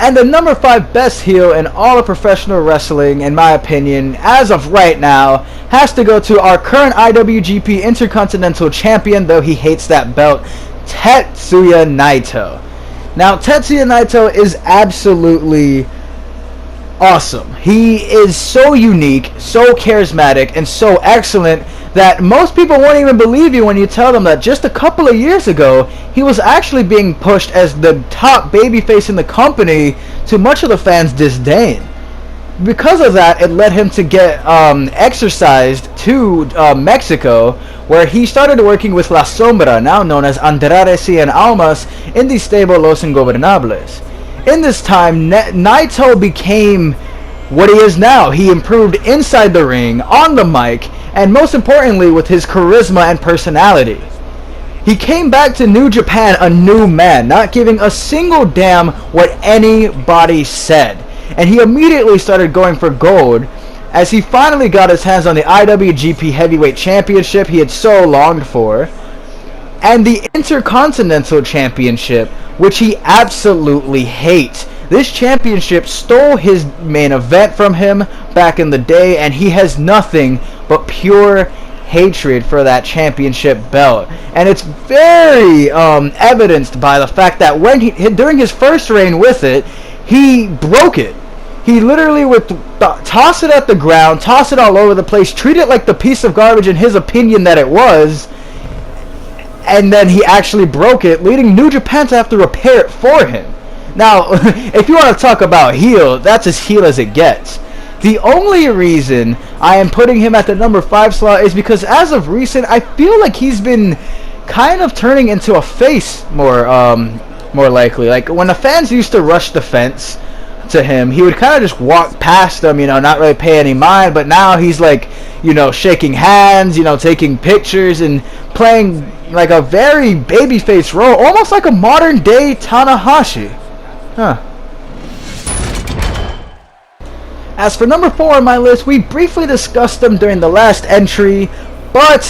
And the number 5 best heel in all of professional wrestling, in my opinion, as of right now, has to go to our current IWGP Intercontinental Champion, though he hates that belt, Tetsuya Naito. Now, Tetsuya Naito is absolutely awesome. He is so unique, so charismatic, and so excellent that most people won't even believe you when you tell them that just a couple of years ago, he was actually being pushed as the top babyface in the company to much of the fans' disdain. Because of that, it led him to get exercised to Mexico, where he started working with La Sombra, now known as Andrade Cien Almas, in the stable Los Ingobernables. In this time, Naito became what he is now. He improved inside the ring, on the mic, and most importantly with his charisma and personality. He came back to New Japan a new man, not giving a single damn what anybody said. And he immediately started going for gold as he finally got his hands on the IWGP Heavyweight Championship he had so longed for, and the Intercontinental Championship, which he absolutely hates. This championship stole his main event from him back in the day, and he has nothing but pure hatred for that championship belt. And it's very evidenced by the fact that when during his first reign with it, he broke it. He literally would toss it at the ground, toss it all over the place, treat it like the piece of garbage in his opinion that it was, and then he actually broke it, leading New Japan to have to repair it for him. Now, if you want to talk about heel, that's as heel as it gets. The only reason I am putting him at the number 5 slot is because as of recent, I feel like he's been kind of turning into a face more likely. Like when the fans used to rush the fence to him, he would kind of just walk past them, not really pay any mind. But now he's like, shaking hands, taking pictures and playing like a very babyface role, almost like a modern day Tanahashi. Huh. As for number 4 on my list, we briefly discussed him during the last entry, but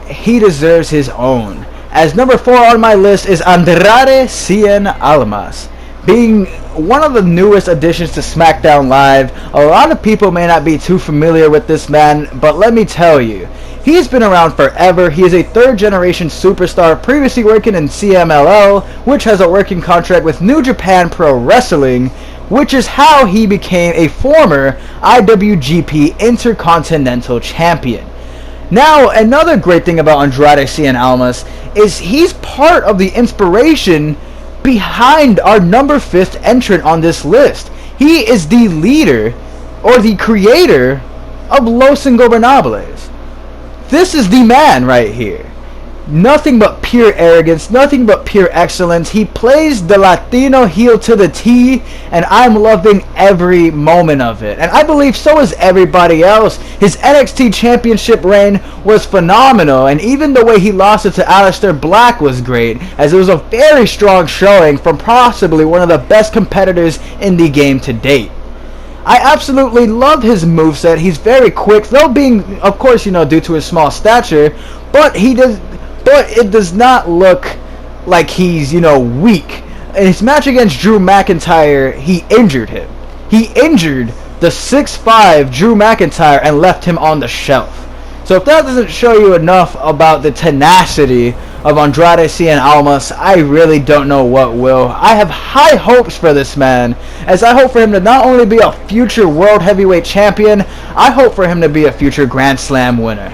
he deserves his own. As number 4 on my list is Andrade Cien Almas. Being one of the newest additions to SmackDown Live, a lot of people may not be too familiar with this man, but let me tell you, he's been around forever. He is a 3rd generation superstar, previously working in CMLL, which has a working contract with New Japan Pro Wrestling, which is how he became a former IWGP Intercontinental Champion. Now, another great thing about Andrade Cien Almas is he's part of the inspiration behind our number 5th entrant on this list. He is the leader, or the creator, of Los Ingobernables. This is the man right here. Nothing but pure arrogance, nothing but pure excellence. He plays the Latino heel to the T, and I'm loving every moment of it. And I believe so is everybody else. His NXT Championship reign was phenomenal, and even the way he lost it to Aleister Black was great, as it was a very strong showing from possibly one of the best competitors in the game to date. I absolutely love his moveset. He's very quick, though being, of course, due to his small stature, but it does not look like he's, weak. In his match against Drew McIntyre, he injured him. He injured the 6'5" Drew McIntyre and left him on the shelf. So if that doesn't show you enough about the tenacity of Andrade Cien Almas, I really don't know what will. I have high hopes for this man, as I hope for him to not only be a future World Heavyweight Champion, I hope for him to be a future Grand Slam winner.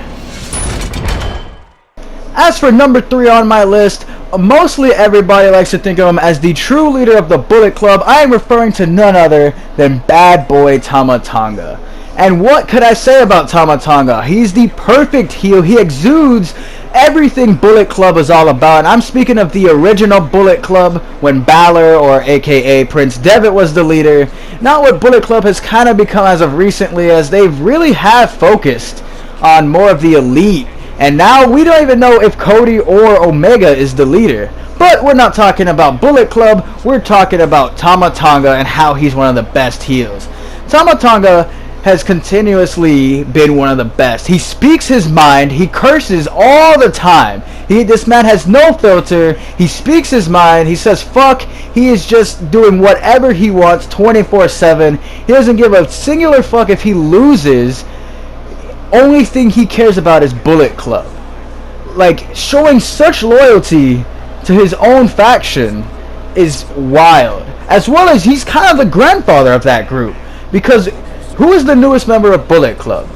As for number 3 on my list, mostly everybody likes to think of him as the true leader of the Bullet Club. I am referring to none other than Bad Boy Tama Tonga. And what could I say about Tama Tonga? He's the perfect heel. He exudes everything Bullet Club is all about. And I'm speaking of the original Bullet Club when Balor, or aka Prince Devitt, was the leader. Not what Bullet Club has kind of become as of recently, as they really have focused on more of the elite. And now we don't even know if Cody or Omega is the leader. But we're not talking about Bullet Club, we're talking about Tama Tonga and how he's one of the best heels. Tama Tonga has continuously been one of the best. He speaks his mind. He curses all the time. This man has no filter. He speaks his mind. He says fuck. He is just doing whatever he wants 24/7. He doesn't give a singular fuck if he loses. Only thing he cares about is Bullet Club. Like, showing such loyalty to his own faction is wild. As well as he's kind of the grandfather of that group. Because who is the newest member of Bullet Club?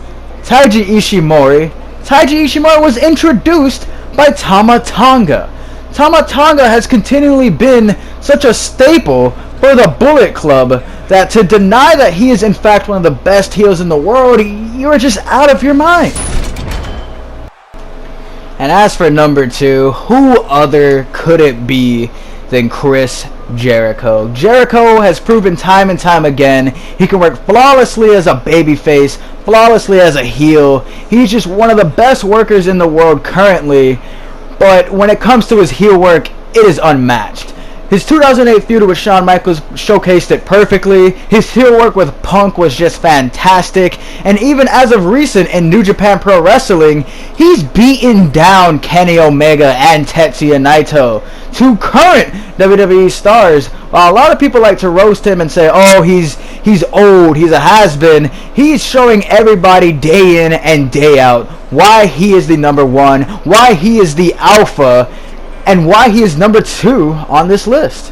Taiji Ishimori. Taiji Ishimori was introduced by Tama Tonga. Tama Tonga has continually been such a staple for the Bullet Club that to deny that he is in fact one of the best heels in the world, you're just out of your mind. And as for number 2, who other could it be than Chris Jericho? Jericho has proven time and time again he can work flawlessly as a babyface, flawlessly as a heel. He's just one of the best workers in the world currently, but when it comes to his heel work, it is unmatched. His 2008 feud with Shawn Michaels showcased it perfectly. His heel work with Punk was just fantastic. And even as of recent in New Japan Pro Wrestling, he's beaten down Kenny Omega and Tetsuya Naito, two current WWE stars. While a lot of people like to roast him and say, oh, he's old, he's a has-been, he's showing everybody day in and day out why he is the number 1, why he is the alpha, and why he is number 2 on this list.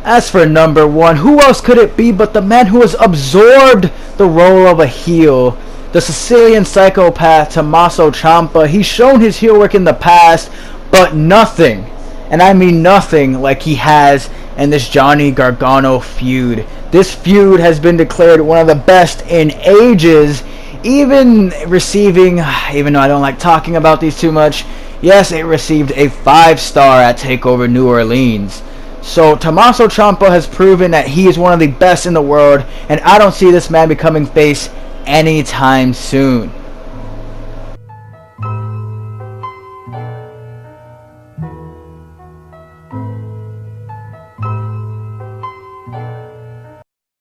As for number 1, who else could it be but the man who has absorbed the role of a heel? The Sicilian psychopath Tommaso Ciampa. He's shown his heel work in the past, but nothing, and I mean nothing, like he has in this Johnny Gargano feud. This feud has been declared one of the best in ages, even receiving, even though I don't like talking about these too much, yes, it received a 5-star at TakeOver New Orleans. So Tommaso Ciampa has proven that he is one of the best in the world, and I don't see this man becoming face anytime soon.